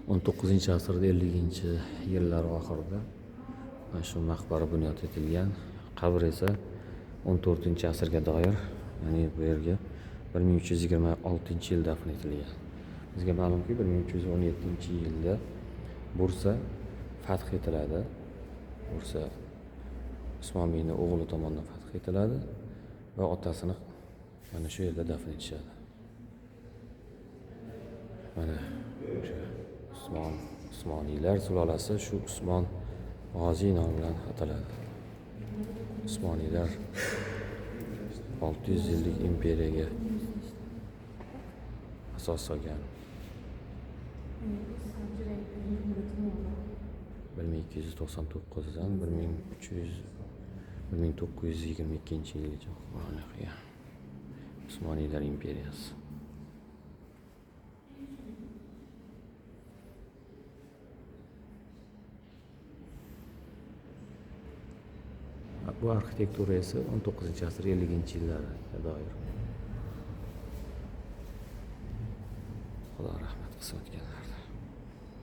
19-asrda 50-yillar oxirida mana shu maqbara bunyod etilgan. Qabr esa 14-asrga doir, ya'ni bu yerga 1326-yilda dafn etilgan. Bizga ma'lumki 1317-yilda Bursa fath etiladi. Bursa Usmon Beyning o'g'li tomonidan fath etiladi va otasini mana shu yerda dafn etishadi. Mana Usmoniylar sulolasi shu Usmon G'oziy nomi bilan ataladi. Usmoniylar 600 yillik imperiyaga asos solgan. 1299dan 1922-yilgacha hukmronlik Usmoniylar imperiyasi. Bu arxitektura esa 19-asr 50-yillarga doir. Xudo rahmat qilsin o'tganlarga.